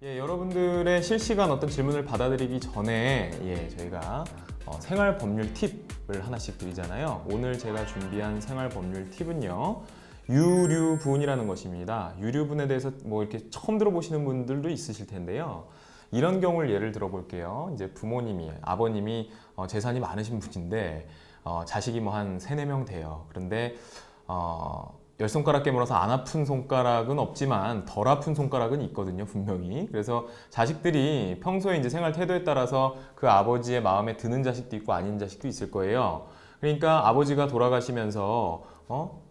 여러분들의 실시간 어떤 질문을 받아들이기 전에 저희가 생활 법률 팁을 하나씩 드리잖아요. 오늘 제가 준비한 생활 법률 팁은요. 유류분이라는 것입니다. 유류분에 대해서 뭐 이렇게 처음 들어보시는 분들도 있으실 텐데요. 이런 경우를 예를 들어 볼게요. 이제 부모님이, 아버님이 재산이 많으신 분인데 자식이 뭐 한 3, 4명 돼요. 그런데 10손가락 깨물어서 안 아픈 손가락은 없지만 덜 아픈 손가락은 있거든요, 분명히. 그래서 자식들이 평소에 이제 생활 태도에 따라서 그 아버지의 마음에 드는 자식도 있고 아닌 자식도 있을 거예요. 그러니까 아버지가 돌아가시면서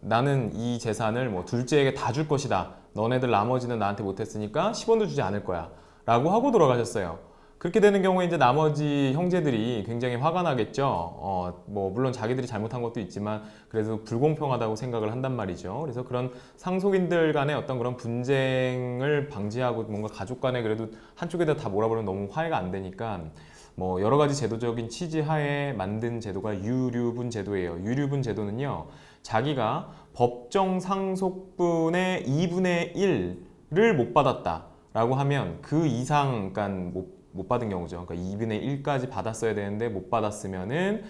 나는 이 재산을 뭐 둘째에게 다 줄 것이다. 너네들 나머지는 나한테 못했으니까 10원도 주지 않을 거야. 라고 하고 돌아가셨어요. 그렇게 되는 경우에 이제 나머지 형제들이 굉장히 화가 나겠죠. 뭐 물론 자기들이 잘못한 것도 있지만 그래도 불공평하다고 생각을 한단 말이죠. 그래서 그런 상속인들 간의 어떤 그런 분쟁을 방지하고 뭔가 가족 간에 그래도 한쪽에다 다 몰아버리면 너무 화해가 안 되니까 뭐 여러 가지 제도적인 취지 하에 만든 제도가 유류분 제도예요. 유류분 제도는요, 자기가 법정 상속분의 2분의 1을 못 받았다라고 하면 그 이상, 그러니까 못 받은 경우죠. 그러니까 2분의 1까지 받았어야 되는데 못 받았으면은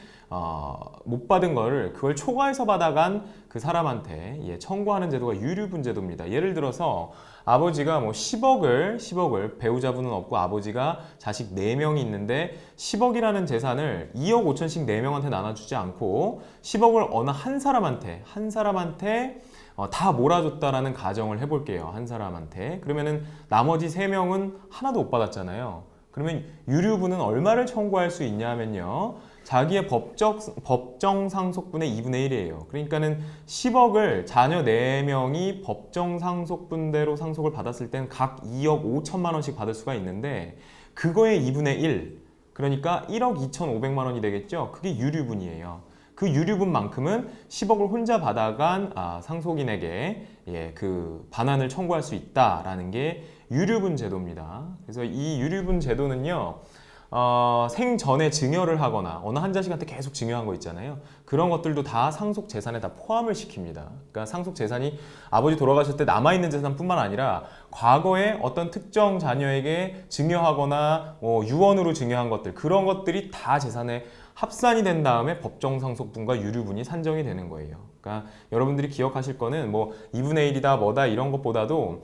못 받은 거를 그걸 초과해서 받아간 그 사람한테 청구하는 제도가 유류분 제도입니다. 예를 들어서 아버지가 뭐 10억을 배우자분은 없고 아버지가 자식 4명이 있는데 10억이라는 재산을 2억 5천씩 4명한테 나눠주지 않고 10억을 어느 한 사람한테 다 몰아줬다라는 가정을 해볼게요. 한 사람한테. 그러면은 나머지 3명은 하나도 못 받았잖아요. 그러면 유류분은 얼마를 청구할 수 있냐 하면요. 자기의 법정 상속분의 2분의 1이에요. 그러니까는 10억을 자녀 4명이 법정 상속분대로 상속을 받았을 때는 각 2억 5천만 원씩 받을 수가 있는데 그거의 2분의 1, 그러니까 1억 2,500만 원이 되겠죠. 그게 유류분이에요. 그 유류분만큼은 10억을 혼자 받아간 상속인에게 그 반환을 청구할 수 있다라는 게 유류분 제도입니다. 그래서 이 유류분 제도는요, 생전에 증여를 하거나 어느 한 자식한테 계속 증여한 거 있잖아요. 그런 것들도 다 상속 재산에 다 포함을 시킵니다. 그러니까 상속 재산이 아버지 돌아가실 때 남아있는 재산뿐만 아니라 과거에 어떤 특정 자녀에게 증여하거나 유언으로 증여한 것들, 그런 것들이 다 재산에 합산이 된 다음에 법정 상속분과 유류분이 산정이 되는 거예요. 그러니까 여러분들이 기억하실 거는 뭐 2분의 1이다 뭐다 이런 것보다도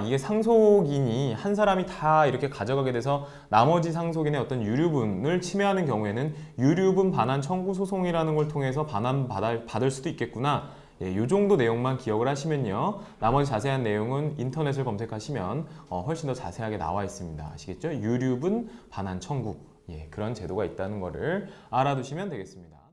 이게 상속인이 한 사람이 다 이렇게 가져가게 돼서 나머지 상속인의 어떤 유류분을 침해하는 경우에는 유류분 반환 청구 소송이라는 걸 통해서 반환 받을 수도 있겠구나. 이 정도 내용만 기억을 하시면요. 나머지 자세한 내용은 인터넷을 검색하시면 훨씬 더 자세하게 나와 있습니다. 아시겠죠? 유류분 반환 청구. 그런 제도가 있다는 것을 알아두시면 되겠습니다.